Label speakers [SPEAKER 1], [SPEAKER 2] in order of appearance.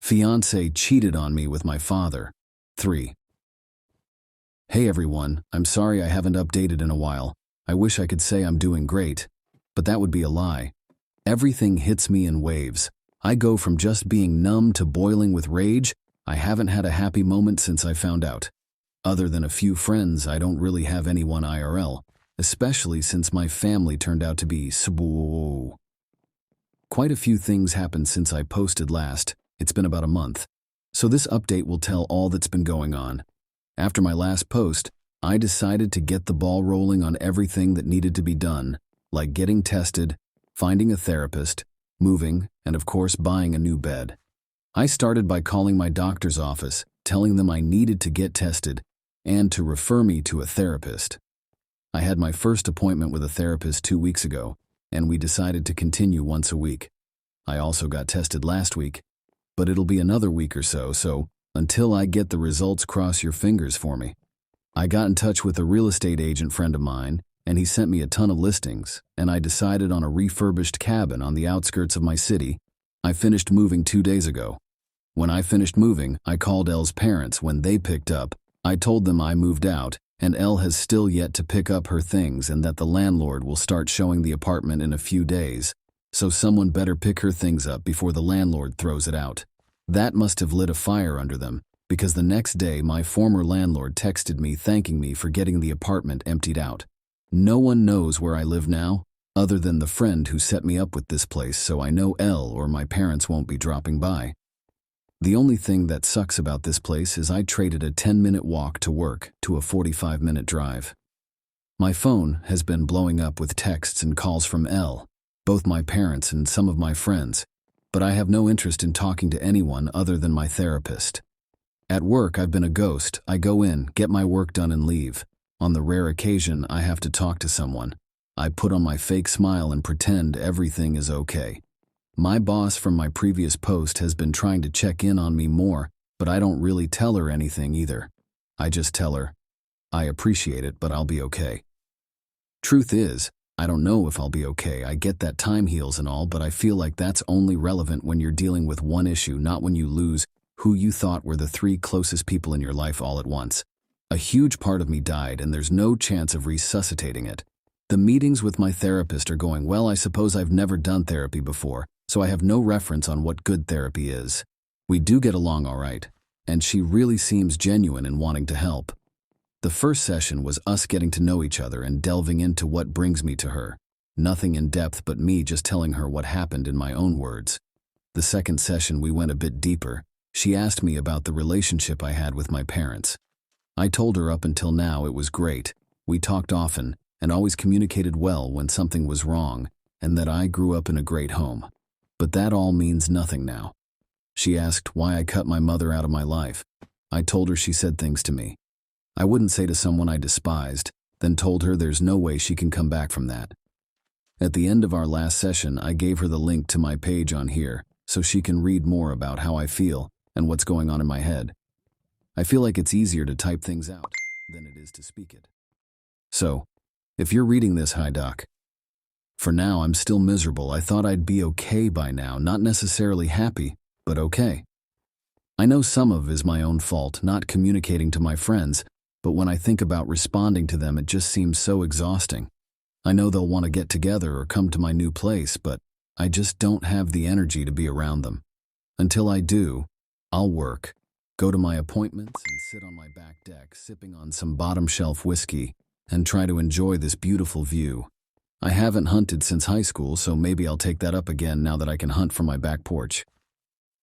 [SPEAKER 1] Fiancé cheated on me with my father. 3. Hey everyone, I'm sorry I haven't updated in a while. I wish I could say I'm doing great, but that would be a lie. Everything hits me in waves. I go from just being numb to boiling with rage. I haven't had a happy moment since I found out. Other than a few friends, I don't really have anyone IRL, especially since my family turned out to be swole. Quite a few things happened since I posted last. It's been about a month. So this update will tell all that's been going on. After my last post, I decided to get the ball rolling on everything that needed to be done, like getting tested, finding a therapist, moving, and of course buying a new bed. I started by calling my doctor's office, telling them I needed to get tested and to refer me to a therapist. I had my first appointment with a therapist 2 weeks ago, and we decided to continue once a week. I also got tested last week, but it'll be another week or so until I get the results, cross your fingers for me. I got in touch with a real estate agent friend of mine, and he sent me a ton of listings, and I decided on a refurbished cabin on the outskirts of my city. I finished moving 2 days ago. When I finished moving, I called Elle's parents. When they picked up, I told them I moved out, and Elle has still yet to pick up her things and that the landlord will start showing the apartment in a few days. So someone better pick her things up before the landlord throws it out. That must have lit a fire under them, because the next day my former landlord texted me thanking me for getting the apartment emptied out. No one knows where I live now, other than the friend who set me up with this place, so I know Elle or my parents won't be dropping by. The only thing that sucks about this place is I traded a 10-minute walk to work to a 45-minute drive. My phone has been blowing up with texts and calls from Elle, both my parents and some of my friends, but I have no interest in talking to anyone other than my therapist. At work, I've been a ghost. I go in, get my work done, and leave. On the rare occasion I have to talk to someone, I put on my fake smile and pretend everything is okay. My boss from my previous post has been trying to check in on me more, but I don't really tell her anything either. I just tell her, I appreciate it, but I'll be okay. Truth is, I don't know if I'll be okay. I get that time heals and all, but I feel like that's only relevant when you're dealing with one issue, not when you lose who you thought were the 3 closest people in your life all at once. A huge part of me died, and there's no chance of resuscitating it. The meetings with my therapist are going well. I suppose I've never done therapy before, so I have no reference on what good therapy is. We do get along all right, and she really seems genuine in wanting to help. The first session was us getting to know each other and delving into what brings me to her. Nothing in depth but me just telling her what happened in my own words. The second session we went a bit deeper. She asked me about the relationship I had with my parents. I told her up until now it was great. We talked often and always communicated well when something was wrong, and that I grew up in a great home. But that all means nothing now. She asked why I cut my mother out of my life. I told her she said things to me I wouldn't say to someone I despised, then told her there's no way she can come back from that. At the end of our last session, I gave her the link to my page on here so she can read more about how I feel and what's going on in my head. I feel like it's easier to type things out than it is to speak it. So, if you're reading this, hi doc. For now, I'm still miserable. I thought I'd be okay by now, not necessarily happy, but okay. I know some of it is my own fault, not communicating to my friends, but when I think about responding to them, it just seems so exhausting. I know they'll want to get together or come to my new place, but I just don't have the energy to be around them. Until I do, I'll work, go to my appointments, and sit on my back deck sipping on some bottom-shelf whiskey and try to enjoy this beautiful view. I haven't hunted since high school, so maybe I'll take that up again now that I can hunt from my back porch.